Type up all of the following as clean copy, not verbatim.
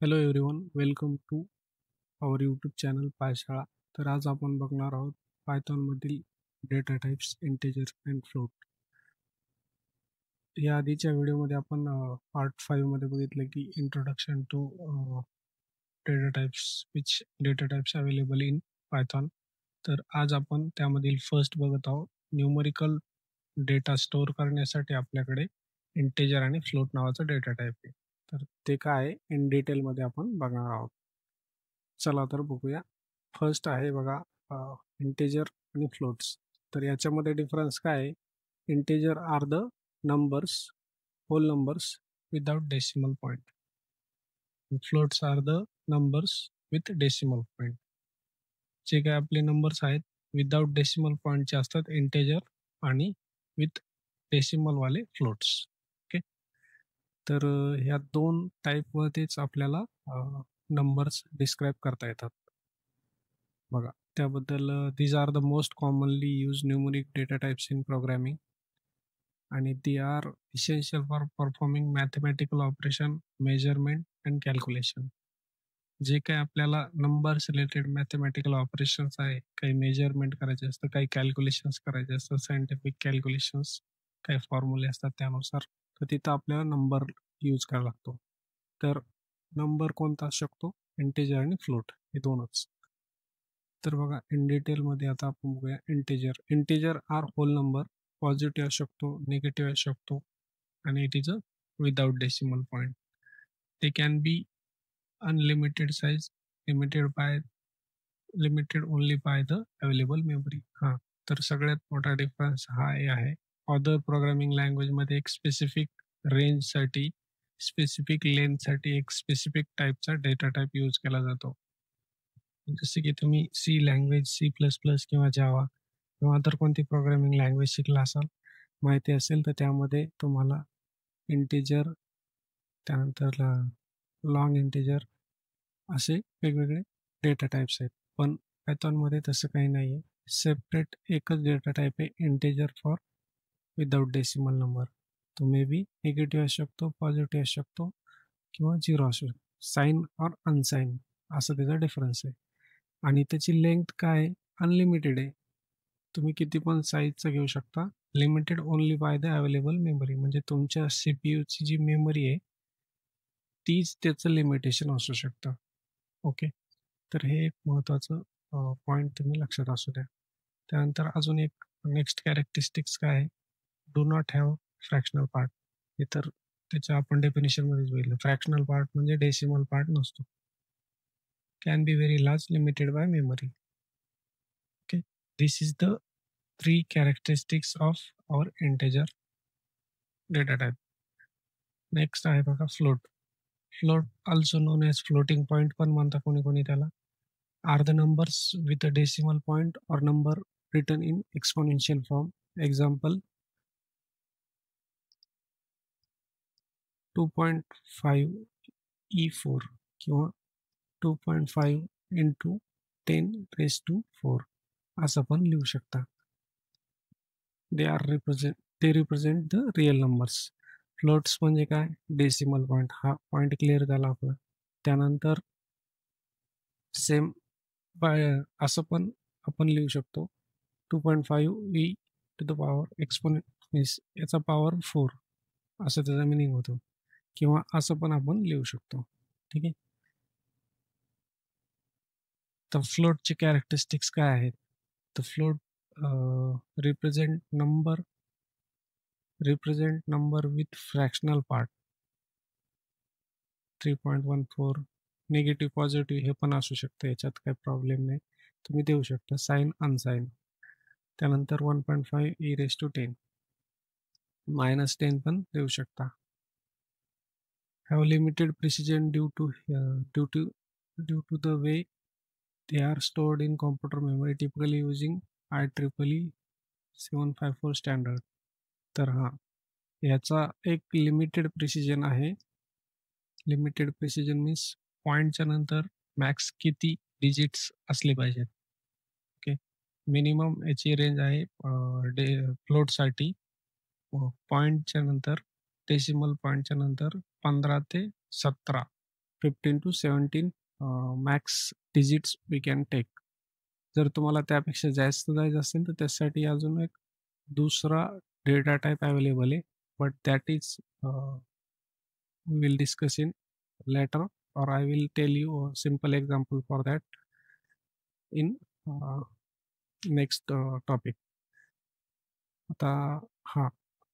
Hello everyone, welcome to our YouTube channel Payshala. तर आज आपण बघणार आहोत पायथॉनमधील data types, integer and float. या आधीच्या व्हिडिओमध्ये आपण पार्ट 5 मध्ये बघितलं की introduction to data types, which data types available in Python. तर आज आपण त्यामधील फर्स्ट बघत आहोत. न्यूमरिकल डेटा स्टोअर करण्यासाठी आपल्याकडे इंटेजर आणि फ्लोट नावाचं डेटा टाइप आहे. तर ते काय आहे इन डिटेलमध्ये आपण बघणार आहोत. चला तर बघूया. फर्स्ट आहे बघा इंटेजर आणि फ्लोट्स. तर याच्यामध्ये डिफरन्स काय आहे? Integer are the numbers, whole numbers without decimal point. Floats are the numbers with decimal point. जे काय आपले नंबर्स आहेत विदाउट डेसिमल पॉईंटचे असतात इंटेजर, आणि विथ डेसिमल वाले फ्लोट्स. ओके. तर ह्या दोन टाईपमध्येच आपल्याला नंबर्स डिस्क्राईब करता येतात. बघा त्याबद्दल these are the most commonly use numeric data types in programming, आणि they are essential for performing mathematical operation, measurement and calculation. जे काही आपल्याला नंबर्स रिलेटेड मॅथमॅटिकल ऑपरेशन्स आहे, काही मेजरमेंट करायचे असतं, काही कॅल्क्युलेशन्स करायचे असतात, सायंटिफिक कॅल्क्युलेशन्स, काही फॉर्म्युले असतात त्यानुसार, तर तिथं आपल्याला नंबर यूज करावा लागतो. तर नंबर कोणता असू शकतो? इंटेजर आणि फ्लोट, हे दोनच. तर बघा इन डिटेलमध्ये आता आपण बघूया integer. Integer are whole number, positive असू शकतो, निगेटिव्ह असू शकतो, आणि it is a without decimal point. They can be unlimited size, limited only by the available memory. हां, तर सगळ्यात मोठा डिफरन्स हा हे आहे. अदर प्रोग्रामिंग लँग्वेजमध्ये एक स्पेसिफिक रेंजसाठी, स्पेसिफिक लेंथसाठी एक स्पेसिफिक टाईपचा डेटा टाईप यूज केला जातो. जसे की तुम्ही सी लँग्वेज, C++ किंवा जावा किंवा अदर कोणती प्रोग्रामिंग लँग्वेज शिकला असाल, माहिती असेल, तर त्यामध्ये तुम्हाला इंटेजर, त्यानंतर लॉंग इंटेजर, असे वेगवेगळे डेटा टाइप्स आहेत. पण पायथॉनमध्ये तसं काही नाही आहे. सेपरेट एकच डेटा टाइप आहे, integer for without decimal number. तो मे बी निगेटिव्ह असू शकतो, पॉझिटिव्ह असू शकतो, किंवा झिरो असू शकतो. साईन ऑर अनसाईन असं त्याचा डिफरन्स आहे. आणि त्याची लेंथ काय आहे? अनलिमिटेड आहे. तुम्ही किती पण साईजचं घेऊ शकता. Limited only by the available memory, म्हणजे तुमच्या सीपीयूची जी मेमरी आहे तीच त्याचं लिमिटेशन असू शकतं. ओके. तर हे एक महत्त्वाचं पॉईंट तुम्ही लक्षात असू द्या. त्यानंतर अजून एक नेक्स्ट कॅरेक्टरिस्टिक्स काय आहे? Do not have fractional part. हे तर त्याच्या आपण डेफिनेशनमध्येच बघितलं. फ्रॅक्शनल पार्ट म्हणजे डेसिमल पार्ट नसतो. Can be very large, limited by memory. Okay. This is the 3 characteristics of our integer data type. Next आहे बघा float. Float also known as floating point पण म्हणता कोणी कोणी त्याला. Are the numbers with a decimal point और number written in exponential form. Example 2.5 E4 किंवा 2.5 into 10⁻⁴ असं पण लिहू शकता. they represent the real numbers. Floats म्हणजे काय? Decimal point. हा पॉईंट क्लिअर झाला आपला. त्यानंतर सेम असं पण आपण लिहू शकतो. 2.5 e टू द पॉवर एक्सपोनेन्स, याचा पॉवर 4, असं त्याचा मिनिंग होतो. किंवा असं पण आपण लिहू शकतो. ठीक आहे. तर फ्लोटचे कॅरेक्टरिस्टिक्स काय आहेत? तर float represent number with fractional part. 3.14. Negative, positive हे पण असू शकतं, याच्यात काही प्रॉब्लेम नाही, तुम्ही देऊ शकता. Sign, unsign. त्यानंतर 1.5 e⁻10, -10 पण देऊ शकता. Have limited precision due to the way they are stored in computer memory, typically using IEEE 754 standard. तर हां, याचा एक लिमिटेड प्रिसिजन आहे. लिमिटेड प्रिसिजन मीन्स पॉईंटच्या नंतर मॅक्स किती डिजिट्स असले पाहिजेत. ओके. मिनिमम याची रेंज आहे फ्लोटसाठी पॉईंटच्या नंतर, डेसिमल पॉईंटच्या नंतर 15 ते 17 15 to 17 max digits we can take. जर तुम्हाला त्यापेक्षा जास्त जायचं असेल तर त्यासाठी अजून एक दुसरा डेटा टाईप अवेलेबल आहे, but that is will discuss in later, or I will tell you a simple example for that in next topic. आता हां,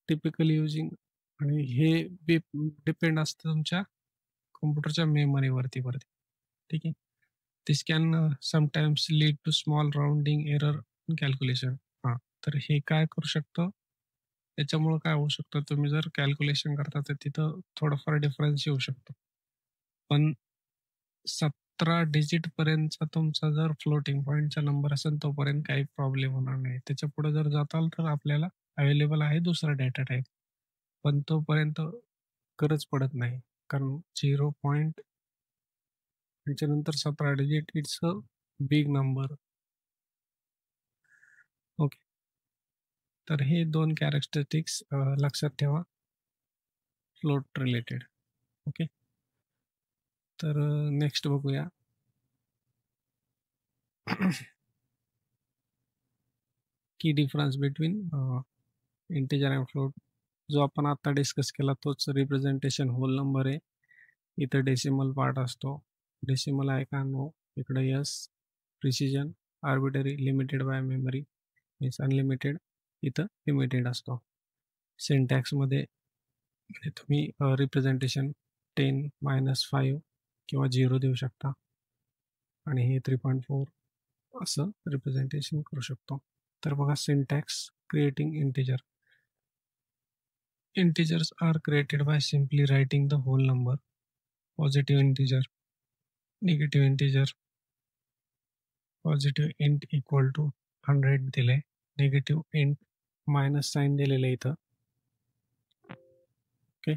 टिपिकल युजिंग आणि हे डिपेंड असतं तुमच्या कॉम्प्युटरच्या मेमरीवरती. ठीक आहे. This can sometimes lead to small rounding error in calculation. हां, तर हे काय करू शकतं, त्याच्यामुळं काय होऊ शकतं, तुम्ही जर कॅल्क्युलेशन करता तर तिथं थोडंफार डिफरन्स येऊ शकतो. पण 17 डिजिटपर्यंतचा तुमचा जर फ्लोटिंग पॉईंटचा नंबर असेल तोपर्यंत काही प्रॉब्लेम होणार नाही. त्याच्यापुढे जर जाताल तर आपल्याला अवेलेबल आहे दुसरा डेटा टाईप. पण तोपर्यंत गरज पडत नाही. कारण 0 पॉइंट त्याच्यानंतर 17 digit it's a big number. Okay. तर हे 2 कॅरेक्टरिस्टिक्स लक्षात ठेवा फ्लोट रिलेटेड. ओके. तर नेक्स्ट बघूया. की difference between integer and float. जो आपण आता डिस्कस केला तोच रिप्रेझेंटेशन होल नंबर आहे. इथं डेसिमल पार्ट असतो. डेसिमल आहे का? नो. इकडं yes. Precision arbitrary limited by memory means unlimited. इथं लिमिटेड असतो. सिंटॅक्समध्ये तुम्ही रिप्रेझेंटेशन 10-5 किंवा 0 देऊ शकता आणि हे 3.4 असं रिप्रेझेंटेशन करू शकतो. तर बघा syntax creating integer. Integers are created by simply writing the whole number. Positive integer, negative integer. Positive int equal to 100 दिले. Negative int minus sign दिलेलं इथं. ओके.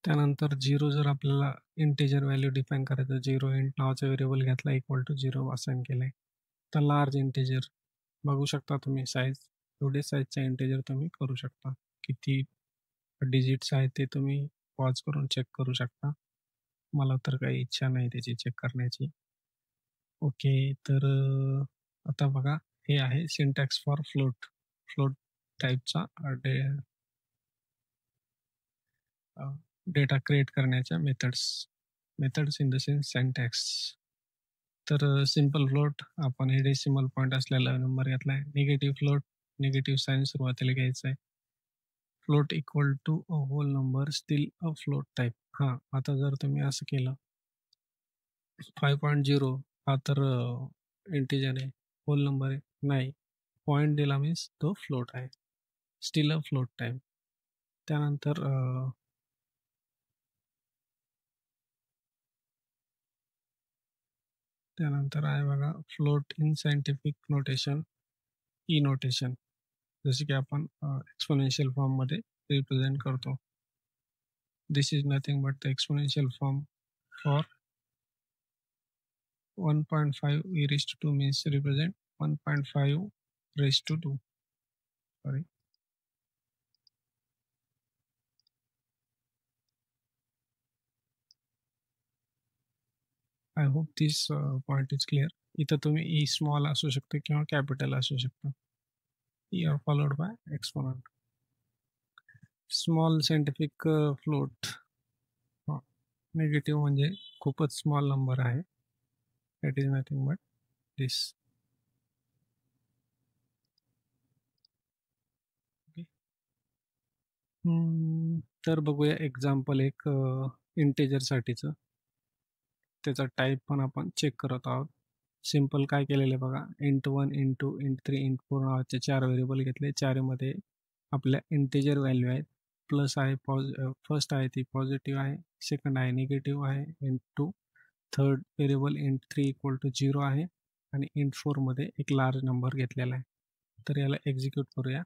त्यानंतर 0 जर आपल्याला इंटिजर व्हॅल्यू डिफाईन करायचं, 0 इंट नावाचा व्हेरिएबल घेतला इक्वल टू 0 असाइन केलंय. तर लार्ज इंटिजर बघू शकता तुम्ही साईज, एवढे साईजचा इंटिजर तुम्ही करू शकता. किती डिजिट्स आहेत ते तुम्ही पॉज करून चेक करू शकता. मला तर काही इच्छा नाही त्याची चेक करण्याची. ओके. तर आता बघा हे आहे सिंटॅक्स फॉर फ्लोट. फ्लोट टाईपचा डेटा क्रिएट करण्याच्या methods in the sense syntax. तर सिम्पल फ्लोट आपण हे डेसिमल पॉईंट असलेला नंबर घेतला आहे. निगेटिव्ह फ्लोट निगेटिव्ह साईन सुरुवातीला घ्यायचं आहे. Float equal to a whole number still a float type. हां, आता जर तुम्ही असं केलं 5.0 हा तर इंटिजर आहे, होल नंबर आहे. नाही, पॉईंट दिला मीन्स तो फ्लोट आहे. Still a float type. त्यानंतर आहे बघा float in scientific notation, E notation. जसे की आपण एक्सपोनेन्शियल फॉर्ममध्ये रिप्रेझेंट करतो. This is nothing but the exponential form for 1.5 e raised to 2 means represent 1.5 raised to 2. Sorry. I hope this point is clear. इथं तुम्ही ई स्मॉल असू शकते किंवा कॅपिटल असू शकतं. E are followed by exponent. Small scientific float. Negative म्हणजे खूपच small number आहे. That is nothing but this. तर बघूया एक्झाम्पल एक इंटेजरसाठीचं. त्याचा टाईप पण आपण चेक करत आहोत. सिम्पल काय केलेलं आहे बघा, int1 int2 int3 int4 नावाचे 4 व्हेरिएबल घेतले. 4मध्ये आपल्या इंटिजर व्हॅल्यू आहेत. प्लस आहे, फर्स्ट आहे ती पॉझिटिव्ह आहे, सेकंड आहे निगेटिव्ह आहे, int2. Third variable int3 equal to 0 आहे आणि int4मध्ये एक लार्ज नंबर घेतलेला आहे. तर याला एक्झिक्यूट करूया.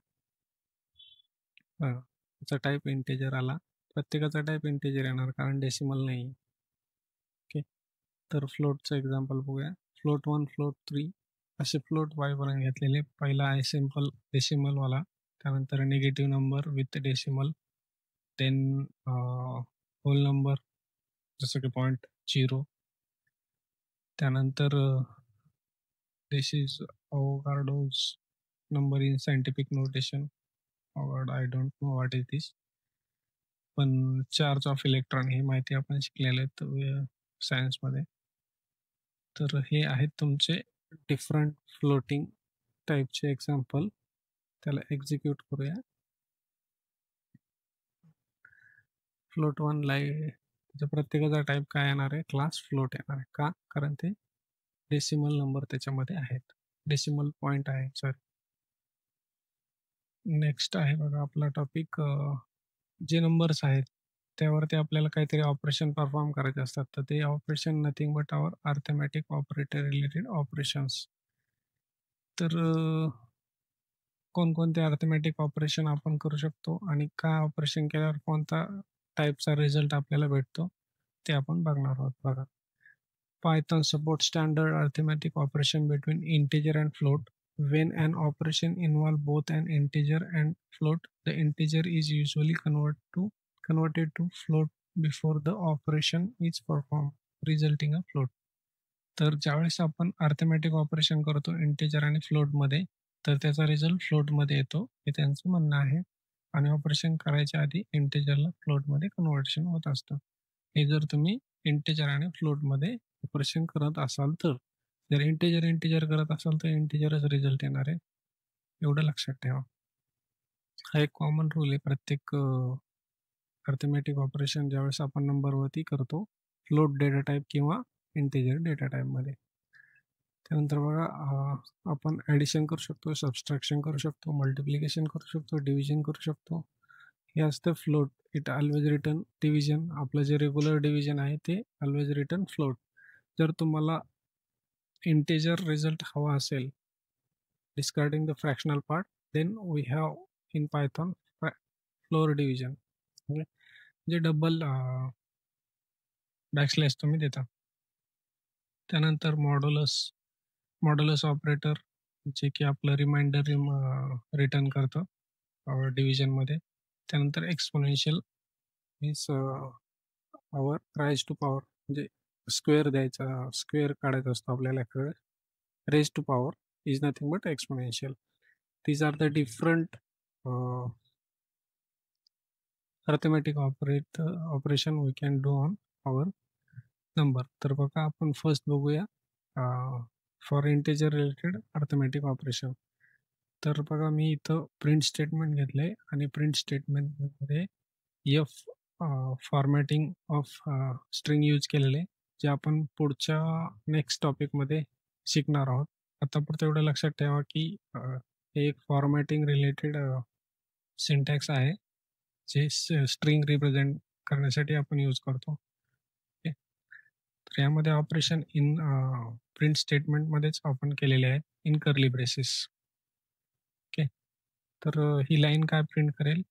त्याचा टाईप इंटिजर आला. प्रत्येकाचा टाईप इंटिजर येणार कारण डेसिमल नाही. ओके. तर फ्लोटचं एक्झाम्पल बघूया. फ्लोट 1 फ्लोट 3 असे फ्लोट वाईपर्यंत घेतलेले. पहिला आहे सिम्पल डेसिमलवाला, त्यानंतर negative number with decimal, then whole number जसं की 0.0, त्यानंतर this is Avogadro's number in scientific notation. I don't know what is this, पण चार्ज ऑफ इलेक्ट्रॉन ही माहिती आपण शिकलेले आहेत सायन्समध्ये. तर हे आहेत तुमचे डिफरंट फ्लोटिंग टाईपचे एक्झाम्पल. त्याला एक्झिक्यूट करूया. फ्लोट 1 त्याच्या प्रत्येकाचा टाईप काय येणार आहे? क्लास फ्लोट येणार आहे. का? कारण ते डेसिमल नंबर त्याच्यामध्ये आहेत, डेसिमल पॉईंट आहे. सॉरी. नेक्स्ट आहे बघा आपला टॉपिक, जे नंबर्स आहेत त्यावरती आपल्याला काहीतरी ऑपरेशन परफॉर्म करायचे असतात. तर ते operation nothing but our arithmetic operator related operations. तर कोणकोणते अर्थमॅटिक ऑपरेशन आपण करू शकतो आणि काय ऑपरेशन केल्यावर कोणता टाईपचा रिझल्ट आपल्याला भेटतो ते आपण बघणार आहोत. बघा, Python supports standard arithmetic operation between integer and float. When an operation involves both an integer and float, the integer is usually converted to float before the operation is performed, resulting a float. तर ज्यावेळेस आपण arithmetic operation करतो integer आणि फ्लोटमध्ये, तर त्याचा result फ्लोटमध्ये येतो, हे त्यांचं म्हणणं आहे. आणि ऑपरेशन करायच्या आधी इंटिजरला फ्लोटमध्ये कन्व्हर्शन होत असतं. हे जर तुम्ही इंटिजर आणि फ्लोटमध्ये ऑपरेशन करत असाल तर. जर इंटिजर करत असाल तर इंटिजरच रिझल्ट येणार आहे, एवढं लक्षात ठेवा. हा एक कॉमन रूल आहे प्रत्येक अर्थमॅटिक ऑपरेशन ज्यावेळेस आपण नंबरवरती करतो, फ्लोट डेटा टाईप किंवा इंटिजर डेटा टाईपमध्ये. त्यानंतर बघा, आपण ॲडिशन करू शकतो, सबस्ट्रॅक्शन करू शकतो, मल्टिप्लिकेशन करू शकतो, डिव्हिजन करू शकतो. हे असतं float. It always return division. आपलं जे रेग्युलर डिव्हिजन आहे ते ऑलवेज रिटर्न फ्लोट. जर तुम्हाला इंटिजर रिझल्ट हवा असेल discarding the fractional part, then we have in Python floor division. जे डबल बॅकस्लॅश तुम्ही देता. त्यानंतर मॉड्युलस ऑपरेटर, जे की आपलं रिमाइंडर रिटर्न करतं डिव्हिजनमध्ये. त्यानंतर exponential means power raise to power, म्हणजे स्क्वेअर द्यायचा, स्क्वेअर काढायचा असतो आपल्याला. Raise to power is nothing but exponential. These are the different arithmetic operation we can do on our number. तर बघा, आपण फर्स्ट बघूया for integer related arithmetic operation. तर बघा, मी इथं प्रिंट स्टेटमेंट घेतलं आहे आणि प्रिंट स्टेटमेंटमध्ये F formatting of string use केलेले आहे, जे आपण पुढच्या नेक्स्ट टॉपिकमध्ये शिकणार आहोत. आतापुरतं एवढं लक्षात ठेवा की हे एक फॉर्मॅटिंग रिलेटेड सिंटॅक्स आहे, जे स्ट्रिंग रिप्रेझेंट करण्यासाठी आपण यूज करतो. तर यामध्ये ऑपरेशन इन प्रिंट स्टेटमेंटमध्येच आपण केलेले आहे, इन कर्ली ब्रेसेस. ओके, तर ही लाईन काय प्रिंट करेल?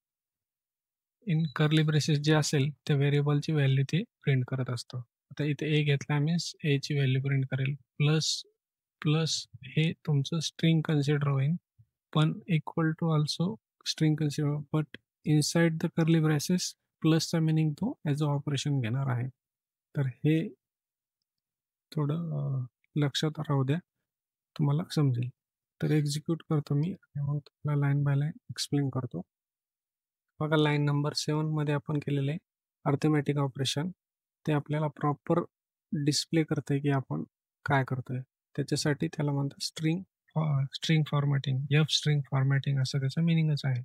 इन कर्ली ब्रेसेस जे असेल त्या व्हेरिएबलची व्हॅल्यू ते प्रिंट करत असतं. आता इथे ए घेतला मीन्स एची व्हॅल्यू प्रिंट करेल. प्लस हे तुमचं स्ट्रिंग कन्सिडर होईल, पण equal to also string consider, but inside the curly braces प्लसचा मिनिंग तो ॲज अ ऑपरेशन घेणार आहे. तर हे थोडं लक्षात राहू द्या, तुम्हाला समजेल. तर एक्झिक्यूट करतो मी आणि मग तुम्हाला लाईन बाय लाईन एक्सप्लेन करतो. बघा, लाईन नंबर 7मध्ये आपण केलेलं आहे अर्थमॅटिक ऑपरेशन, ते आपल्याला प्रॉपर डिस्प्ले करतंय की आपण काय करतोय. त्याच्यासाठी त्याला म्हणतात string formatting, f string formatting असं त्याचं मिनिंगच आहे.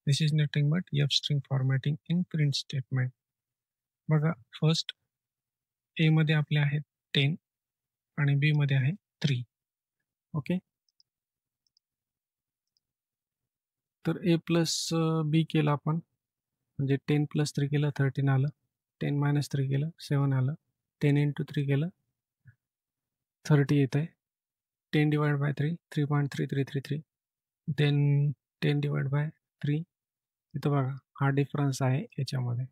This is nothing but f string formatting in print statement. बघा, फर्स्ट ए मध्ये आपले आहेत 10 आणि बी मध्ये आहे 3. ओके, तर ए प्लस बी केलं आपण, म्हणजे 10 + 3 केलं 13 आलं, 10 - 3 केलं 7 आलं, 10 × 3 केलं 30 येत आहे. 10 / 3 3.3333, देन 10 / 3. इथं बघा, हा डिफरन्स आहे याच्यामध्ये,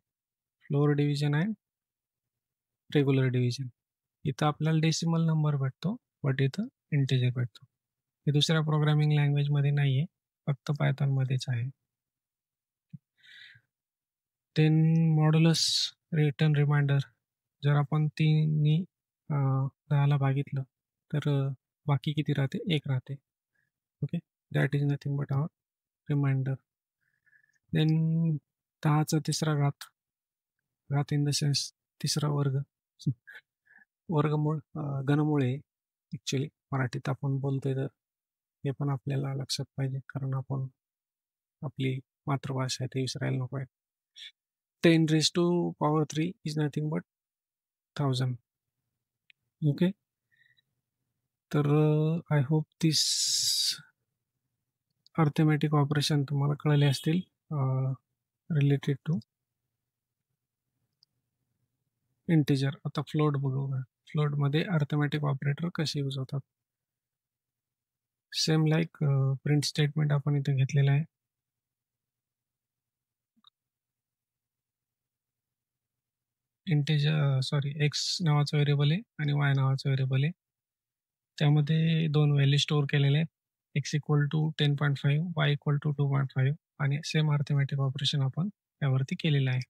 फ्लोअर डिव्हिजन आहे, रेग्युलर डिव्हिजन. इथं आपल्याला डेसिमल नंबर भेटतो, बट इथं इंटिजर भेटतो. हे दुसऱ्या प्रोग्रामिंग लँग्वेजमध्ये नाही आहे, फक्त पायथॉनमध्येच आहे. देन मॉड्युलस रिटर्न रिमाइंडर जर आपण तिन्ही 10ला भागितलं तर बाकी किती राहते? 1 राहते. Okay, that is nothing but our reminder. Then 10चा तिसरा घात इन द सेन्स तिसरा वर्ग, वर्गमूळ, घनमूळ आहे ॲक्च्युली मराठीत आपण बोलतोय, तर हे पण आपल्याला लक्षात पाहिजे कारण आपण आपली मातृभाषा आहे ते विसरायला नको आहे. 10⁻³ इज नथिंग बट 1000. ओके, तर I hope this arithmetic operation तुम्हाला कळले असतील रिलेटेड टू इंटिजर. आता फ्लोट बघूया. फ्लोटमध्ये अर्थमॅटिक ऑपरेटर कसे यूज होतात. सेम लाईक प्रिंट स्टेटमेंट आपण इथे घेतलेलं आहे. एक्स नावाचं व्हेरिएबल आहे आणि वाय नावाचं व्हेरिएबल आहे. त्यामध्ये 2 व्हॅल्यू स्टोअर केलेले आहेत. X equal to 10.5, Y equal to 2.5 आणि सेम अर्थमॅटिक ऑपरेशन आपण यावरती केलेलं आहे.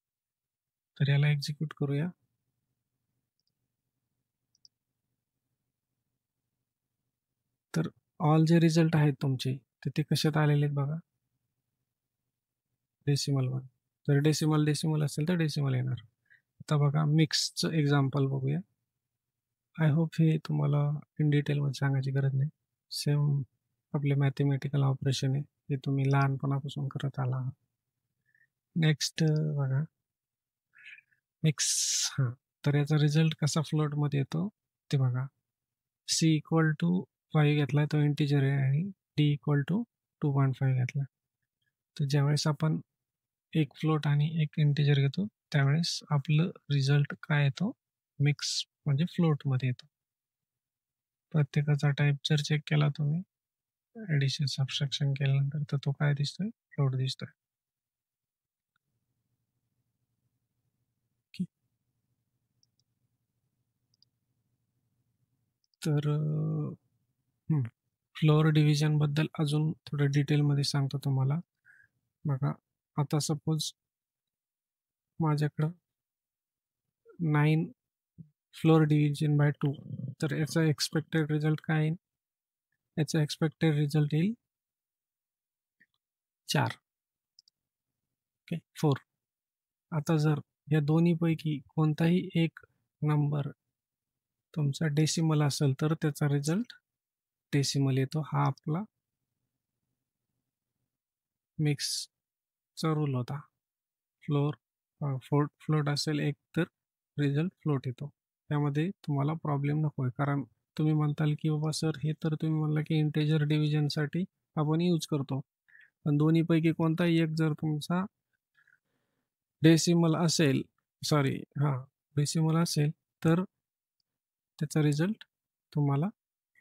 तर याला एक्झिक्यूट करूया. तर ऑल जे रिझल्ट आहेत तुमचे ते कशात आलेले आहेत बघा, डेसिमलवर. जर डेसिमल असेल तर डेसिमल येणार. आता बघा मिक्सचं एक्झाम्पल बघूया. आय होप हे तुम्हाला इन डिटेलमध्ये सांगायची गरज नाही. सेम आपले मॅथमॅटिकल ऑपरेशन आहे जे तुम्ही लहानपणापासून करत आला आहात. नेक्स्ट बघा मिक्स. हां, तर याचा रिझल्ट कसा फ्लोटमध्ये येतो ते बघा. सी इक्वल टू 5 घेतला तो इंटिजर आहे आणि डी इक्वल टू 2.5 घेतला. तर ज्यावेळेस आपण एक फ्लोट आणि एक इंटिजर घेतो त्यावेळेस आपलं रिझल्ट काय येतो, मिक्स म्हणजे फ्लोटमध्ये येतो. प्रत्येकाचा टाईप जर चेक केला तुम्ही ॲडिशन सबट्रॅक्शन केल्यानंतर तर तो काय दिसतोय, फ्लोट दिसतोय. तर फ्लोअर डिव्हिजनबद्दल अजून थोडं डिटेलमध्ये सांगतो तुम्हाला. बघा आता सपोज माझ्याकडं 9 फ्लोअर डिव्हिजन बाय 2, तर याचा एक्सपेक्टेड रिझल्ट काय येईल? याचा एक्सपेक्टेड रिझल्ट येईल 4. ओके, 4. आता जर या दोन्हीपैकी कोणताही एक नंबर तुमचा डेसिमल असेल तर त्याचा रिझल्ट डेसिमल येतो. हा आपला मिक्सचा रूल होता. फ्लोट असेल एक तर रिझल्ट फ्लोट येतो. त्यामध्ये तुम्हाला प्रॉब्लेम नको आहे, कारण तुम्ही म्हणताल की बाबा सर हे तर तुम्ही म्हणला की इंटेजर डिव्हिजनसाठी आपण यूज करतो, पण दोन्हीपैकी कोणताही एक जर तुमचा डेसिमल असेल तर त्याचा रिझल्ट तुम्हाला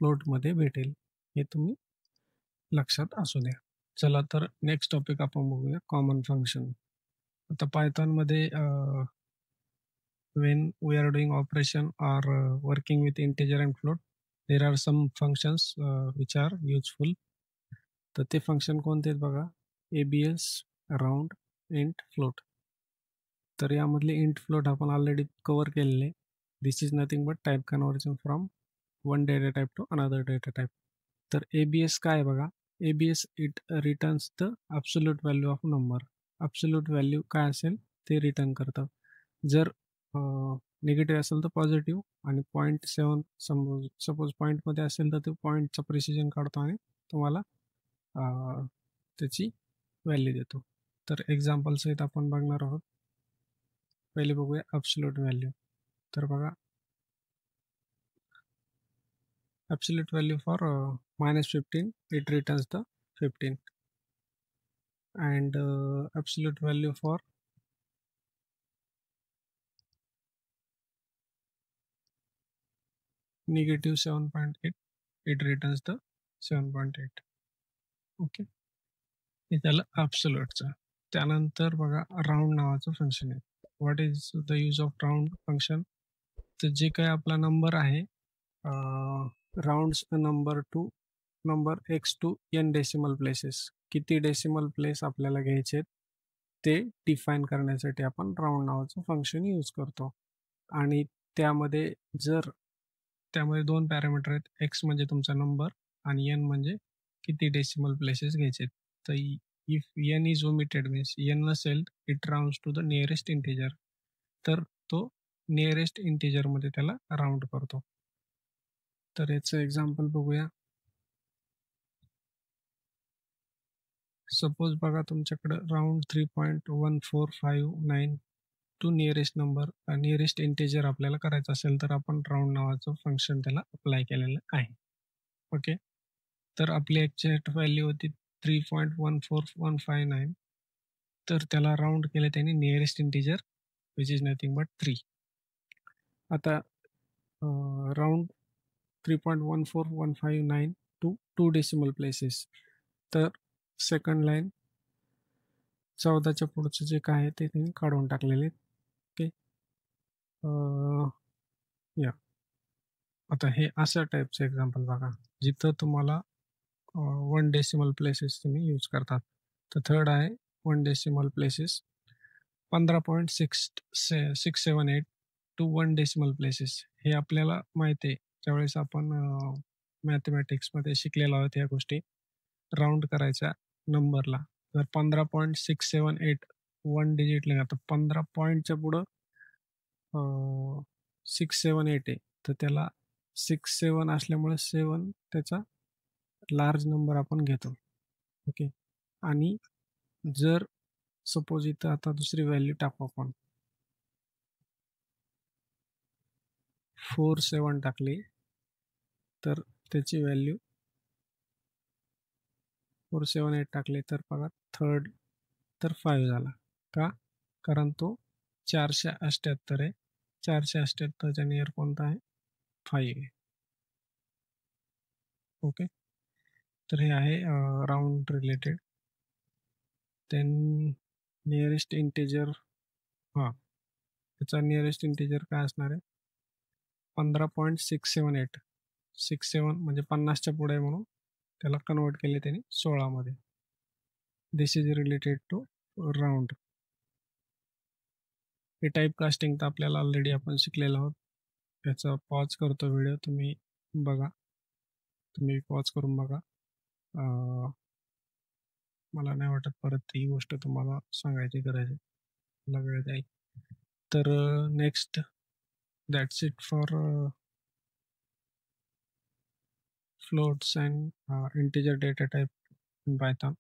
फ्लोटमध्ये भेटेल. हे तुम्ही लक्षात असू द्या. चला तर नेक्स्ट टॉपिक आपण बघूया, कॉमन फंक्शन. आता पायथॉनमध्ये when we are doing operation or working with integer and float, there are some functions which are useful. तर ते फंक्शन कोणते आहेत बघा, abs, राऊंड, इंट, फ्लोट. तर यामधले इंट फ्लोट आपण ऑलरेडी कव्हर केलेले. This is nothing but type conversion from one data type to another data type. तर abs काय बघा, abs it returns the absolute value of number. Absolute value काय असेल ते रिटर्न करतं. जर निगेटिव्ह असेल तर पॉझिटिव्ह आणि 0.7 सपोज पॉईंटमध्ये असेल तर ते पॉईंटचं प्रिसिजन काढतो आणि तुम्हाला त्याची व्हॅल्यू देतो. तर एक्झाम्पल सहित आपण बघणार आहोत. पहिले बघूया ॲब्सोल्यूट व्हॅल्यू. तर बघा absolute value for -15 it returns the 15 and absolute value for negative 7.8 it returns the 7.8. Okay, हे झालं ॲब्सोल्यूटचं. त्यानंतर बघा राऊंड नावाचं फंक्शन आहे. What is the use of round function? तर जे काही आपला नंबर आहे rounds the number to number x to n decimal places. किती डेसिमल प्लेस आपल्याला घ्यायचे ते डिफाईन करण्यासाठी आपण राऊंड नावाचं फंक्शन यूज करतो. आणि त्यामध्ये जर त्यामध्ये 2 पॅरामीटर आहेत. x म्हणजे तुमचा नंबर आणि n म्हणजे किती डेसिमल प्लेसेस घ्यायचे. तर if n is omitted means n नसेल, it rounds to the nearest integer. तर तो नियरेस्ट इंटिजरमध्ये त्याला राउंड करतो. तर याचं एक्झाम्पल बघूया. सपोज बघा तुमच्याकडं round 3.1459 to nearest number nearest integer आपल्याला करायचं असेल तर आपण राउंड नावाचं फंक्शन त्याला अप्लाय केलेलं आहे. ओके. तर आपली एक्झॅक्ट व्हॅल्यू होती 3.14159. तर त्याला राउंड केलं त्याने nearest integer which is nothing but 3. आता राउंड 3.14159 टू 2 डेसिमल प्लेसेस. तर सेकंड लाईन 14च्या पुढचं जे काय आहे ते त्यांनी काढून टाकलेले. ओके. या आता हे अशा टाईपचं एक्झाम्पल बघा जिथं तुम्हाला 1 डेसिमल प्लेसेस तुम्ही यूज करतात. तर थर्ड आहे 1 decimal places 15.678 to 1 decimal places. हे आपल्याला माहिती आहे ज्यावेळेस आपण मॅथमॅटिक्समध्ये शिकलेलो आहोत ह्या गोष्टी राऊंड करायच्या नंबरला. तर 15.678 1 डिजिट लिहा. तर 15 पॉईंटच्या पुढं 678 आहे. तर त्याला 67 असल्यामुळे 7 त्याचा लार्ज नंबर आपण घेतो. ओके. आणि जर सपोज इथं आता दुसरी व्हॅल्यू टाकू आपण 47 टाकली तर त्याची व्हॅल्यू 478 टाकली तर बघा थर्ड तर 5 झाला. का? कारण तो 478 आहे. 478च्या नियर कोणता आहे? 5 आहे. ओके. तर हे आहे round related. Then nearest integer त्याचा नियरेस्ट इंटिजर काय असणार आहे? 15.678. 67 म्हणजे 50च्या पुढे आहे म्हणून त्याला कन्वर्ट केले त्यांनी 16 मध्ये. दिस इज रिलेटेड टू राऊंड. हे टाईप कास्टिंग तर आपल्याला ऑलरेडी आपण शिकलेलो आहोत. याचा पॉज करतो व्हिडिओ, तुम्ही बघा, तुम्ही पॉज करून बघा. मला नाही वाटत परत ही गोष्ट तुम्हाला सांगायची गरज आहे, मला वेळ जाईल. तर next that's it for floats and integer data type in Python.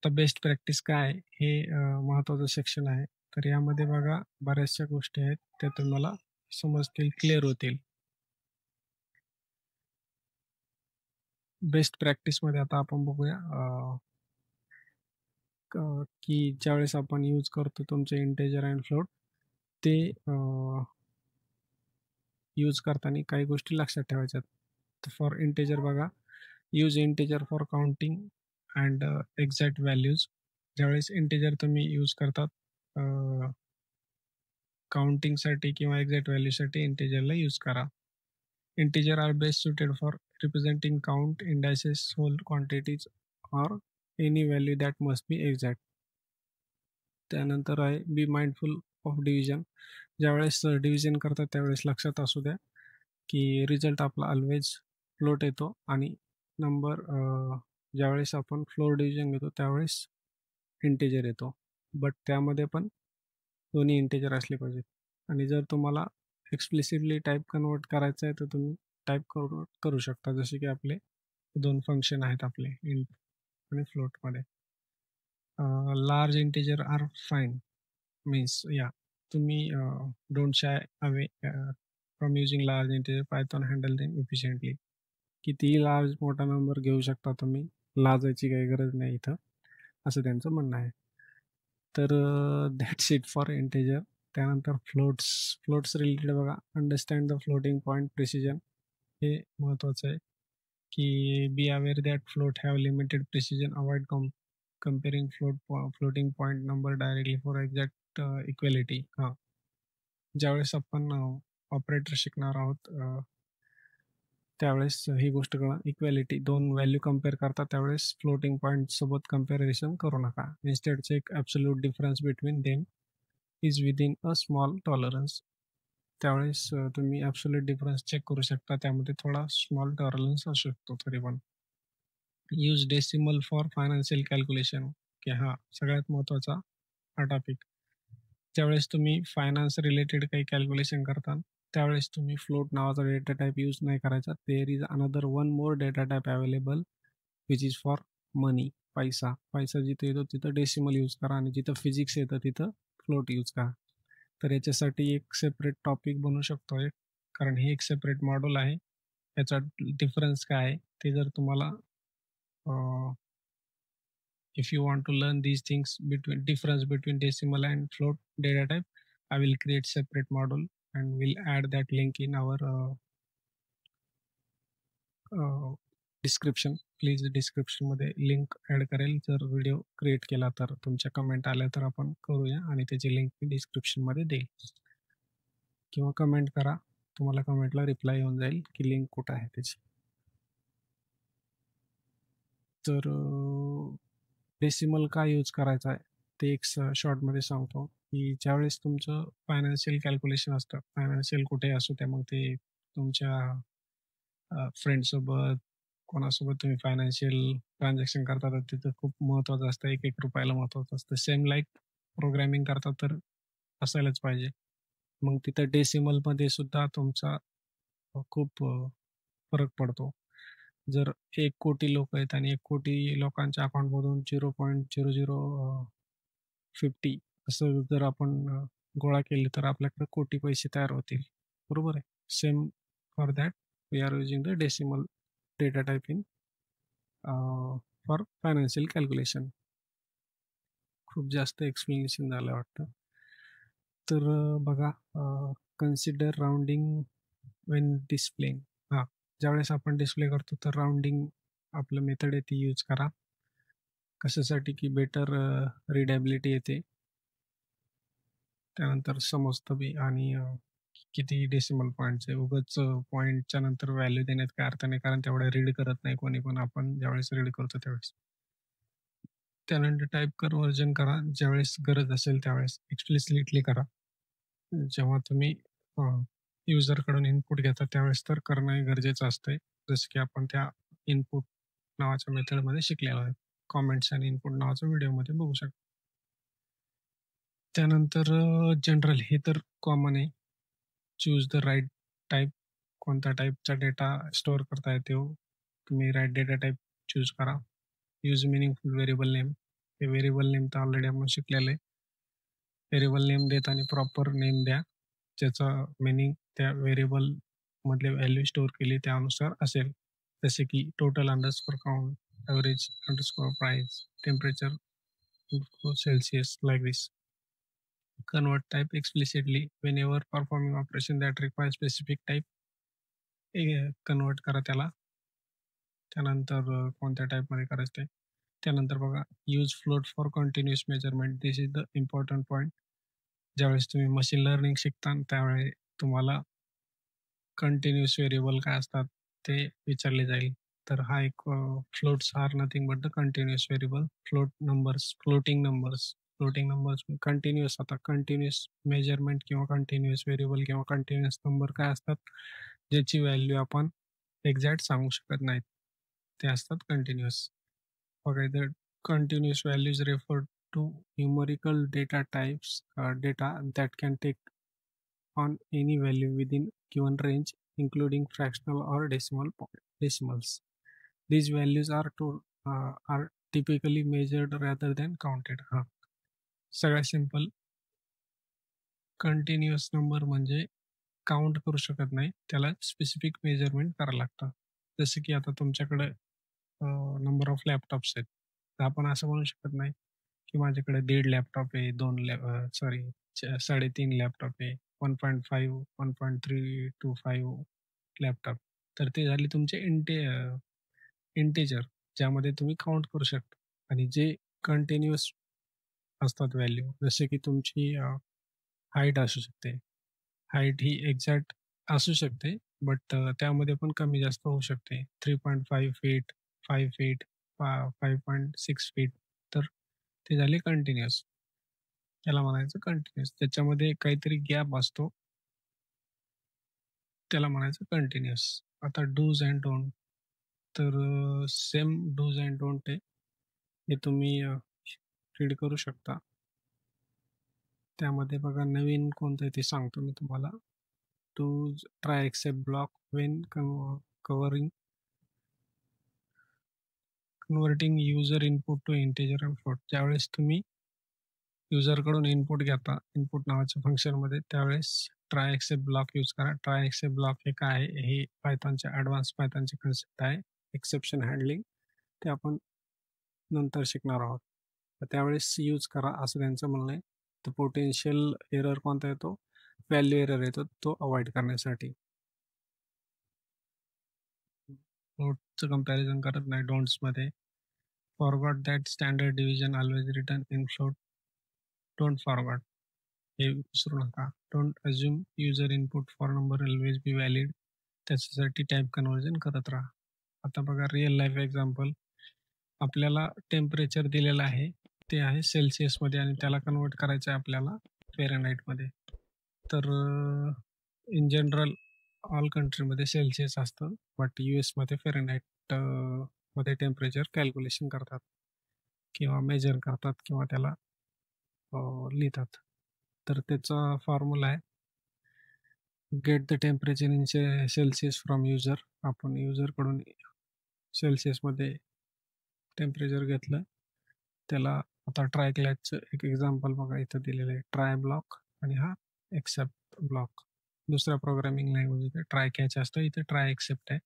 तर बेस्ट प्रॅक्टिस काय हे महत्त्वाचं सेक्शन आहे. तर यामध्ये बघा बऱ्याचशा गोष्टी आहेत त्या तुम्हाला समजतील, क्लिअर होतील. बेस्ट प्रॅक्टिसमध्ये आता आपण बघूया की ज्यावेळेस आपण यूज करतो तुमचे इंटिजर अँड फ्लोट ते यूज करताना काही गोष्टी लक्षात ठेवायच्यात. तर फॉर इंटिजर बघा, use integer for counting and exact values. ज्यावेळेस इंटिजर तुम्ही यूज करतात काउंटिंगसाठी किंवा एक्झॅक्ट व्हॅल्यूसाठी इंटिजरला यूज करा. Integer are best suited for representing count, indices, whole quantities or any value that must be exact. त्यानंतर आहे बी माइंडफुल ऑफ डिव्हिजन. ज्यावेळेस डिव्हिजन करतात त्यावेळेस लक्षात असू द्या की रिझल्ट आपला ऑलवेज फ्लोट येतो आणि नंबर ज्यावेळेस आपण फ्लोर डिव्हिजन घेतो त्यावेळेस इंटिजर येतो. बट त्यामध्ये पण दोन्ही इंटिजर असले पाहिजेत. आणि जर तुम्हाला एक्सप्लिसिटली टाईप कन्वर्ट करायचं आहे तर तुम्ही टाईप करू शकता, जसे की आपले 2 फंक्शन आहेत आपले इंट आणि फ्लोटमध्ये. Large integer are fine means तुम्ही don't shy away from using large integer. Python handle them efficiently. कितीही लार्ज मोठा नंबर घेऊ शकता तुम्ही, लाजायची काही गरज नाही इथं, असं त्यांचं म्हणणं आहे. तर दॅट्स इट फॉर इंटिजर. त्यानंतर फ्लोट्स रिलेटेड बघा, understand the floating point precision. हे महत्त्वाचं आहे की be aware that float have limited precision, avoid comparing floating point number directly for exact equality. ज्यावेळेस आपण ऑपरेटर शिकणार आहोत त्यावेळेस ही गोष्ट करा. इक्वॅलिटी 2 व्हॅल्यू कंपेअर करता त्यावेळेस फ्लोटिंग पॉइंट सोबत कंपॅरिझन करू नका. Instead check absolute difference between them is within a small tolerance. त्यावेळेस तुम्ही ॲब्सोल्यूट डिफरन्स चेक करू शकता. त्यामध्ये थोडा स्मॉल टॉलरन्स असू शकतो तरी पण. Use decimal for financial calculation, की हा सगळ्यात महत्त्वाचा हा टॉपिक. ज्यावेळेस तुम्ही फायनान्स रिलेटेड काही कॅल्क्युलेशन करता, त्यावेळेस तुम्ही फ्लोट नावाचा डेटा टाइप यूज नाही करायचा. There is another one more data type available which is for money, पैसा. पैसा जिथे येतो तिथं डेसिमल यूज करा आणि जिथं फिजिक्स येतं तिथं फ्लोट यूज करा. तर याच्यासाठी एक सेपरेट टॉपिक बनवू शकतो एक, कारण हे एक सेपरेट मॉड्यूल आहे. याचा डिफरन्स काय आहे ते जर तुम्हाला if you want to learn these things between difference between decimal and float data type, I will create separate module and will add that link in our description. Please डिस्क्रिप्शनमध्ये link add करेल. जर video create केला तर तुमच्या comment आल्या तर आपण करूया आणि त्याची लिंक मी डिस्क्रिप्शनमध्ये देईल किंवा कमेंट करा. तुम्हाला कमेंटला रिप्लाय येऊन जाईल की लिंक कुठं आहे त्याची. तर डेसिमल का यूज करायचा आहे ते एक शॉर्टमध्ये सांगतो, की ज्यावेळेस तुमचं फायनान्शियल कॅल्क्युलेशन असतं, फायनान्शियल कुठे असू त्या, मग ते तुमच्या फ्रेंडसोबत कोणासोबत तुम्ही फायनान्शियल ट्रान्झॅक्शन करता तर तिथं खूप महत्त्वाचं असतं. एक एक रुपयाला महत्त्वाचं असतं. सेम लाईक प्रोग्रॅमिंग करता तर असायलाच पाहिजे. मग तिथं डेसिमलमध्ये सुद्धा तुमचा खूप फरक पडतो. जर 1 कोटी लोक आहेत आणि 1 कोटी लोकांच्या अकाउंटमधून 0.0050 असं जर आपण गोळा केले तर आपल्याकडे कोटी पैसे तयार होतील. बरोबर आहे. Same for that we are using the decimal data type in for financial calculation. खूप जास्त एक्सप्लेनेशन झालं वाटतं. तर बघा, कन्सिडर राउंडिंग वेन डिस्प्लेइंग. हां, ज्यावेळेस आपण डिस्प्ले करतो तर राउंडिंग आपलं मेथड आहे ती यूज करा. कशासाठी की बेटर रीडेबिलिटी येते. त्यानंतर समजतं बी आणि किती डेसिमल पॉईंट्स आहे. उगाच पॉईंटच्या नंतर व्हॅल्यू देण्यात काही अर्थ नाही, कारण तेवढं रीड करत नाही कोणी पण. आपण ज्यावेळेस रीड करतो त्यावेळेस. त्यानंतर टाईप कन्व्हर्जन करा. ज्यावेळेस गरज असेल त्यावेळेस एक्सप्लिसिटली करा. जेव्हा तुम्ही युजरकडून इनपुट घेता त्यावेळेस तर करणं हे गरजेचं असतंय. जसं की आपण त्या इनपुट नावाच्या मेथडमध्ये शिकलेलो आहे. कॉमेंट्स आणि इनपुट नावाच्या व्हिडिओमध्ये बघू शकता. त्यानंतर जनरल हे तर कॉमन आहे. Choose the right type. कोणत्या टाईपचा डेटा स्टोअर करता येतो. तुम्ही राईट डेटा टाईप चूज करा. Use meaningful variable name. हे व्हेरिएबल नेम तर ऑलरेडी आपण शिकलेलं आहे. व्हेरिएबल नेम देताना प्रॉपर नेम द्या. ज्याचं मिनिंग त्या व्हेरिएबलमधले व्हॅल्यू स्टोअर केली त्यानुसार असेल. जसे की total underscore count, average underscore price, temperature Celsius, like this. Convert type explicitly whenever performing operation that requires specific type. Convert करा त्याला. त्यानंतर कोणत्या टाईपमध्ये करायचं ते. त्यानंतर बघा, use float for continuous measurement. This is the important point. ज्यावेळेस तुम्ही मशीन लर्निंग शिकता त्यावेळी तुम्हाला कंटिन्युअस व्हेरिएबल काय असतात ते विचारले जाईल. तर हा एक floats are nothing but the continuous variable. Floating numbers continuous. आता कंटिन्युअस मेजरमेंट किंवा कंटिन्युअस व्हेरिएबल किंवा कंटिन्युअस नंबर काय असतात, ज्याची व्हॅल्यू आपण एक्झॅक्ट सांगू शकत नाहीत, ते असतात कंटिन्युअस. बघा इथं continuous values refer to numerical data types, data that can take on any value within given range, including fractional or decimals. These values are typically measured rather than counted. हां, सगळ्यात simple. Continuous number म्हणजे count करू शकत नाही, त्याला specific measurement करावं लागतं. जसं की आता तुमच्याकडे नंबर ऑफ लॅपटॉप्स आहेत. तर आपण असं म्हणू शकत नाही की माझ्याकडे 1.5 लॅपटॉप आहे, 3.5 लॅपटॉप आहे, 1.5, 1.325 लॅपटॉप. तर ते झाले तुमचे इंटिजर, ज्यामध्ये तुम्ही काउंट करू शकता. आणि जे कंटिन्युअस असतात व्हॅल्यू, जसे की तुमची हाईट असू शकते. हाईट ही एक्झॅक्ट असू शकते, बट त्यामध्ये पण कमी जास्त होऊ शकते. 3.5 फीट, 5 फीट, 5.6 फीट. तर ते झाले कंटिन्युअस. त्याला म्हणायचं कंटिन्युअस. त्याच्यामध्ये काहीतरी गॅप असतो, त्याला म्हणायचं कंटिन्युअस. आता डूज अँड डोंट. तर सेम डूज अँड डोंट आहे. हे तुम्ही रीड करू शकता. त्यामध्ये बघा नवीन कोणतं आहे ते सांगतो मी तुम्हाला. Does try except block when covering converting user input to integer and float. ज्यावेळेस तुम्ही युजरकडून इनपुट घेता इनपुट नावाच्या फंक्शनमध्ये, त्यावेळेस ट्राय एक्सेप्ट ब्लॉक यूज करा. ट्राय एक्सेप्ट ब्लॉक हे काय आहे? हे पायथॉनच्या ॲडव्हान्स पायथॉनची कन्सेप्ट आहे. एक्सेप्शन हँडलिंग ते आपण नंतर शिकणार आहोत. तर त्यावेळेस यूज करा असं त्यांचं म्हणणं आहे. तर पोटेन्शियल एरर कोणता येतो? व्हॅल्यू एरर येतो, तो अवॉइड करण्यासाठी. फ्लोटचं कंपॅरिझन करत नाही डोंट्समध्ये. Forgot that standard division always return in float. Don't forgot हे विसरू नका. Don't assume user input for number always be valid. त्याच्यासाठी टाईप कन्व्हर्जन करत राहा. आता बघा रिअल लाईफ एक्झाम्पल. आपल्याला टेम्परेचर दिलेलं आहे, ते आहे सेल्सिअसमध्ये आणि त्याला कन्वर्ट करायचं आहे आपल्याला फेरनहाईटमध्ये. तर इन जनरल ऑल कंट्रीमध्ये सेल्सिअस असतं, बट US मध्ये फेरनहाईट मध्ये टेम्परेचर कॅल्क्युलेशन करतात किंवा मेजर करतात किंवा त्याला लिहितात. तर त्याचा फॉर्म्युला आहे get the temperature in Celsius from user. आपण युजरकडून सेल्सिअसमध्ये टेम्परेचर घेतलं, त्याला आता ट्राय क्लॅचचं एक एक्झाम्पल बघा इथं दिलेलं आहे. ट्राय ब्लॉक आणि हा एक्सेप्ट ब्लॉक. दुसऱ्या प्रोग्रामिंग लँग्वेज ट्राय कॅच असतं, इथे ट्राय एक्सेप्ट आहे.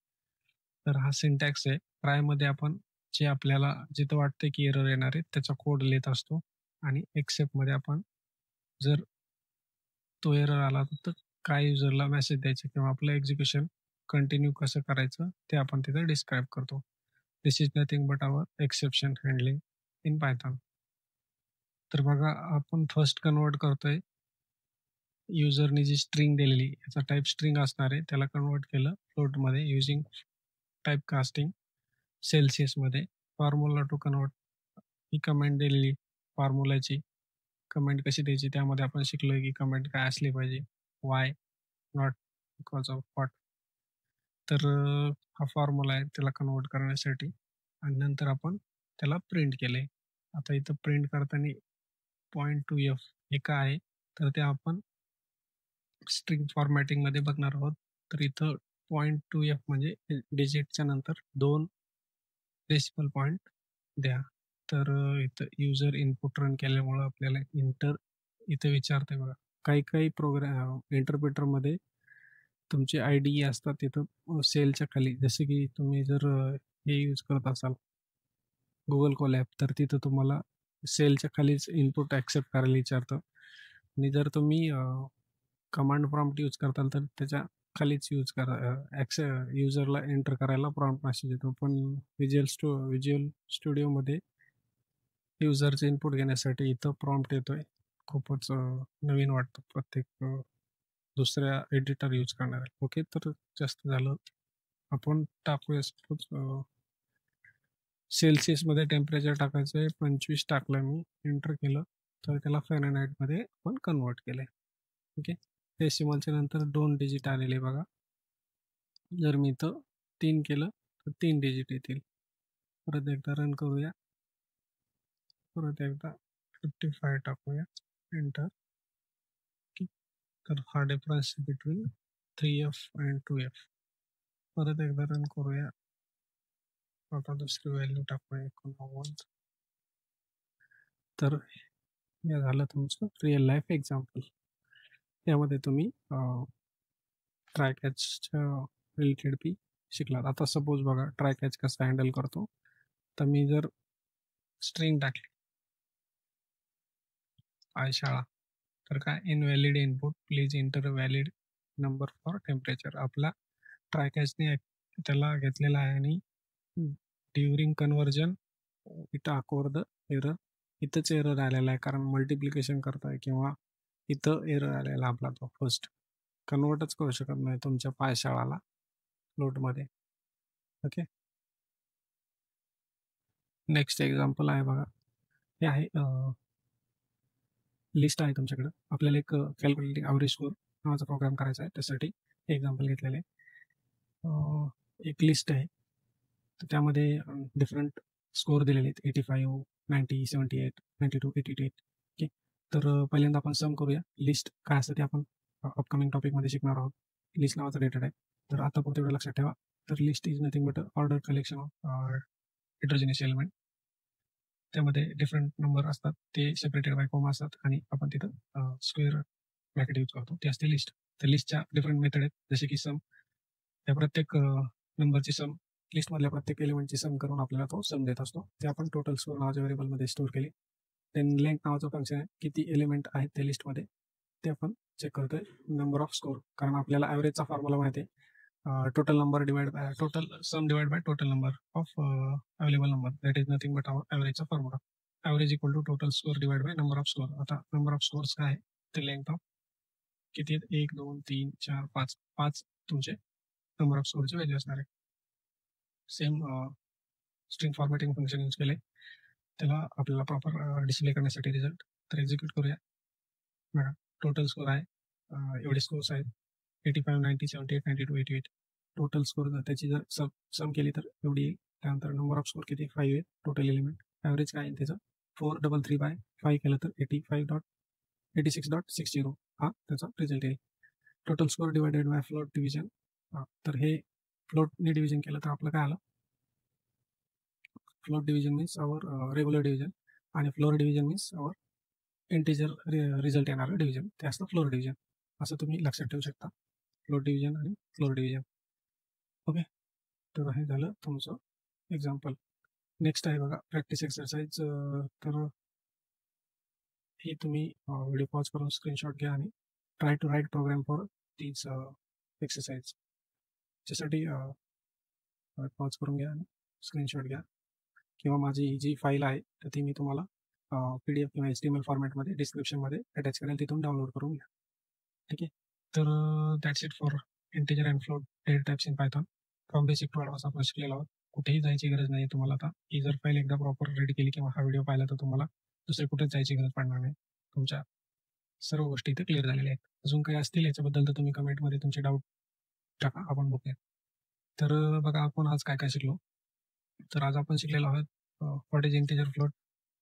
तर हा सिंटॅक्स आहे. ट्रायमध्ये आपण जे आपल्याला जिथं वाटतं की एरर येणार आहे त्याचा कोड लिहित असतो आणि एक्सेप्टमध्ये आपण जर तो एरर आला तर काय युजरला मेसेज द्यायचा किंवा आपलं एक्झिक्युशन कंटिन्यू कसं करायचं ते आपण तिथे डिस्क्राईब करतो. This is nothing but our exception handling in Python. तर बघा आपण फर्स्ट कन्वर्ट करतोय. युजरने जी स्ट्रिंग दिलेली याचा टाईप स्ट्रिंग असणार आहे, त्याला कन्वर्ट केलं फ्लोटमध्ये युजिंग टाईप कास्टिंग सेल्सिअसमध्ये. फॉर्म्युला टू कन्वर्ट ही कमेंट दिलेली फॉर्म्युलाची कमेंट कशी द्यायची त्यामध्ये आपण शिकलो की कमेंट काय असली पाहिजे. Why not because of what. तर हा फॉर्म्युला आहे त्याला कन्वर्ट करण्यासाठी आणि नंतर आपण त्याला प्रिंट केले. आता इथं प्रिंट करताना .2f हे काय आहे तर ते आपण स्ट्रिंग फॉर्मॅटिंगमध्ये बघणार आहोत. तर इथं .2f म्हणजे डिजिटच्या नंतर 2 डेसिमल पॉईंट द्या. तर इथं युजर इनपुट रन केल्यामुळं आपल्याला इथं विचारते बघा. काही काही प्रोग्राम इंटरप्रिटरमध्ये तुमचे IDE असतात तिथं सेलच्या खाली, जसे की तुम्ही जर हे यूज करत असाल गुगल कोलॅब, तर तिथं तुम्हाला सेलच्या खालीच इनपुट ॲक्सेप्ट करायला विचारतं. आणि जर तुम्ही कमांड प्रॉम्प्ट यूज करताल तर त्याच्या खालीच यूज करा. युजरला एंटर करायला प्रॉम्प्ट मेसेज येतो. पण व्हिज्युअल स्टुडिओमध्ये युजरचे इनपुट घेण्यासाठी इथं प्रॉम्प्ट येतोय. खूपच नवीन वाटतं प्रत्येक दुसऱ्या एडिटर यूज करणाऱ्या. ओके, तर जास्त झालं. आपण टाकूया सपोज सेल्सिअसमध्ये टेम्परेचर टाकायचं आहे 25 टाकलं मी, एंटर केलं तर त्याला फॅरेनहाईटमध्ये आपण कन्वर्ट केलं आहे. ओके, डेसिमलच्या नंतर 2 डिजिट आलेले बघा. जर मी इथं 3 केलं तर 3 डिजिट येतील. परत एकदा रन करूया. परत एकदा 55 टाकूया, एंटर. तर हा difference between 3f and 2f. परत एकदा रन करूया. आता दुसरी व्हॅल्यू टाकूया 89. तर हे झालं तुमचं रिअल लाईफ एक्झाम्पल. यामध्ये तुम्ही ट्राय कॅचच्या रिलेटेड बी शिकलात. आता सपोज बघा ट्राय कॅच कसं हँडल करतो. तर मी जर स्ट्रिंग टाकली शाळा, तर काय invalid input please inter valid number for temperature. आपला ट्राय कॅचने त्याला घेतलेला आहे आणि ड्युरिंग कन्व्हर्जन इथं अकोर द एरर. इथंच एरर आलेला आहे कारण मल्टिप्लिकेशन करताय किंवा इथं एरर आलेला आपला तो फर्स्ट. कन्वर्टच करू शकत नाही तुमच्या पायशाळाला फ्लोटमध्ये. ओके. नेक्स्ट एक्झाम्पल आहे बघा. हे आहे लिस्ट आहे तुमच्याकडं. आपल्याला एक कॅल्क्युलेटिंग ॲव्हरेज स्कोर नावाचा प्रोग्राम करायचा आहे. त्यासाठी हे एक्झाम्पल घेतलेलं आहे. एक लिस्ट आहे. तर त्यामध्ये डिफरंट स्कोर दिलेले आहेत. 85, 90, 78, 92, 88. ओके. तर पहिल्यांदा आपण सम करूया. लिस्ट काय असतं ते आपण अपकमिंग टॉपिकमध्ये शिकणार आहोत. लिस्ट नावाचा डेटा टाईप. तर आता पुढे तेवढं लक्षात ठेवा. तर list is nothing but order collection of heterogeneous element. त्यामध्ये डिफरंट नंबर असतात, ते सेपरेटेड बाय कॉमा असतात आणि आपण तिथं स्क्वेअर ब्रॅकेट यूज करतो. ते असते लिस्ट. तर लिस्टच्या डिफरंट मेथड आहेत, जसे की सम. त्या प्रत्येक नंबरची सम, लिस्टमधल्या प्रत्येक एलिमेंटची सम करून आपल्याला तो सम देत असतो. ते आपण टोटल स्कोर नावाच्या व्हेरिएबलमध्ये स्टोअर केले. देन लेंथ नावाचं फंक्शन आहे, किती एलिमेंट आहेत त्या लिस्टमध्ये ते आपण चेक करतोय. नंबर ऑफ स्कोर, कारण आपल्याला ॲव्हरेजचा फॉर्म्युला माहिती आहे. Total number divide by total sum divide by total number of available number, that is nothing but our ॲव्हरेजचा formula. Average equal to total score divide by number of score. आता number of scores काय आहे ते length of किती आहेत, 1, 2, 3, 4, 5. 5 तुमचे number of स्कोरचे value असणार आहे. Same string formatting function use केले त्याला आपल्याला प्रॉपर डिस्प्ले करण्यासाठी रिझल्ट. तर एक्झिक्यूट करूया. बघा, टोटल स्कोर आहे, एवढे स्कोर्स आहेत, 85, 90, 78, 92, 88. टोटल स्कोर जर त्याची जर सम केली तर एवढी येईल. त्यानंतर नंबर ऑफ स्कोर किती, 5 आहे टोटल एलिमेंट. ॲव्हरेज काय आहे त्याचं, 433/5 केलं तर 85.86.60 हा त्याचा रिझल्ट येईल. Total score divided by float division. तर हे फ्लोटने डिव्हिजन केलं तर आपलं काय आलं, फ्लोट डिव्हिजन मीन्स आवर रेग्युलर डिव्हिजन आणि फ्लोर डिव्हिजन मीन्स आवर इंटिजर रिझल्ट येणारं डिव्हिजन, ते असतं फ्लोर डिव्हिजन. असं तुम्ही लक्षात ठेवू शकता, फ्लोट डिव्हिजन आणि फ्लोर डिव्हिजन. ओके. तर हे झालं तुमचं एक्झाम्पल. नेक्स्ट आहे बघा प्रॅक्टिस एक्सरसाइज. तर हे तुम्ही व्हिडिओ पॉज करून स्क्रीनशॉट घ्या आणि try to write program for तीच एक्सरसाइज. त्याच्यासाठी पॉज करून घ्या आणि स्क्रीनशॉट घ्या, किंवा माझी ही जी फाईल आहे तर ती मी तुम्हाला PDF किंवा HTML फॉर्मॅटमध्ये डिस्क्रिप्शनमध्ये अटॅच करेल, तिथून डाउनलोड करून घ्या. ठीक आहे. तर that's it for integer and float data types in Python. From basic to advance आपण शिकलेलो आहोत. कुठेही जायची गरज नाही तुम्हाला. आता ही जर फाईल एकदा प्रॉपर रेडी केली किंवा हा व्हिडिओ पाहिला तर तुम्हाला दुसरे कुठेच जायची गरज पडणार नाही. तुमच्या सर्व गोष्टी इथे क्लिअर झालेल्या आहेत. अजून काही असतील याच्याबद्दल तर तुम्ही कमेंटमध्ये तुमचे डाऊट टाका, आपण बघूया. तर बघा, आपण आज काय काय शिकलो. तर आज आपण शिकलेलो आहोत व्हॉट इज इंटिजर फ्लोट,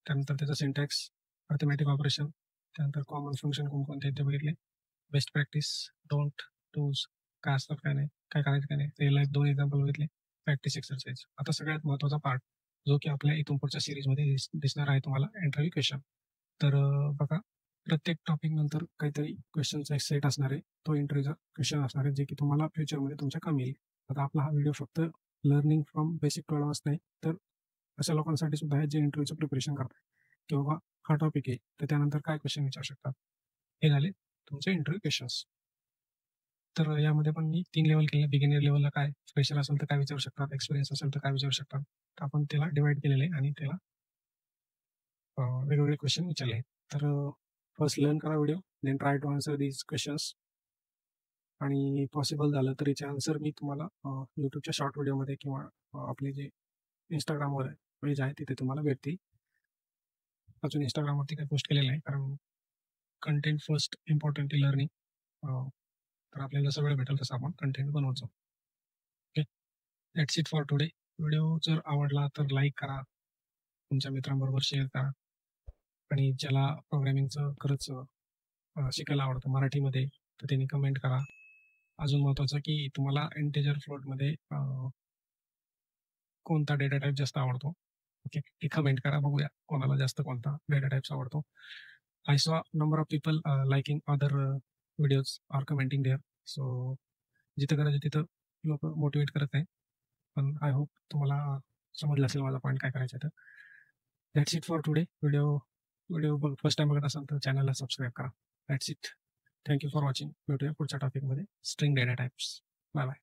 त्यानंतर त्याचा सिंटॅक्स, अर्थमॅटिक ऑपरेशन, त्यानंतर कॉमन फंक्शन कोणकोणते ते बघितले, बेस्ट प्रॅक्टिस, डोंट, डूज, काय असतात काय नाही, काय करायचं काय नाही, रिअल लाईफ 2 एक्झाम्पल बघितले, प्रॅक्टिस एक्सरसाइज. आता सगळ्यात महत्त्वाचा पार्ट जो की आपल्या इथून पुढच्या सिरीजमध्ये दिसणार आहे तुम्हाला, इंटरव्ह्यू क्वेश्चन. तर बघा, प्रत्येक टॉपिक नंतर काहीतरी क्वेश्चनचा एक सेट असणार आहे, तो इंटरव्ह्यूचा क्वेश्चन असणार आहे, जे की तुम्हाला फ्युचरमध्ये तुमच्या कामी येईल. आता आपला हा व्हिडिओ फक्त learning from basic to advance नाही, तर अशा लोकांसाठी सुद्धा आहे जे इंटरव्ह्यूचं प्रिपरेशन करतात, किंवा हा टॉपिक आहे तर त्यानंतर काय क्वेश्चन विचारू शकतात. हे झाले तुमचे इंटरव्ह्यू क्वेश्चन्स. तर यामध्ये पण मी 3 लेवल केले. बिगिनर लेवलला काय, फ्रेशर असेल तर काय विचारू शकतात, एक्सपिरियन्स असेल तर काय विचारू शकतात. तर आपण त्याला डिवाइड केलेलं आहे आणि त्याला वेगवेगळे क्वेश्चन विचारले. तर फर्स्ट लर्न करा video, then try to answer these questions. आणि पॉसिबल झालं तर याचे आन्सर मी तुम्हाला यूट्यूबच्या शॉर्ट व्हिडिओमध्ये किंवा आपले जे इंस्टाग्रामवर पेज आहे तिथे तुम्हाला भेटतील. अजून इंस्टाग्रामवरती काही पोस्ट केलेलं नाही, कारण कंटेंट फर्स्ट इम्पॉर्टंट लर्निंग. तर आपल्याला जसं वेळ भेटेल तसं आपण कंटेंट बनवतो. Okay, that's it for today. Video जर आवडला तर लाईक करा, तुमच्या मित्रांबरोबर शेअर करा, आणि ज्याला प्रोग्रॅमिंगचं खरंच शिकायला आवडतं मराठीमध्ये तर त्यांनी कमेंट करा. अजून महत्त्वाचं की तुम्हाला इंटिजर फ्लोटमध्ये कोणता डेटा टाईप जास्त आवडतो. ओके, हे कमेंट करा, बघूया कोणाला जास्त कोणता डेटा टाईप्स आवडतो. I saw number of people liking other videos are commenting there. So जिथं करायचं तिथं लोक मोटिवेट करत नाही, पण आय होप तुम्हाला समजलं असेल माझा पॉईंट काय करायचा. तर that's it for today. Video first time बघत असाल तर चॅनलला सबस्क्राईब करा. That's it. Thank you for watching. भेटूया पुढच्या टॉपिकमध्ये, string data types. Bye bye.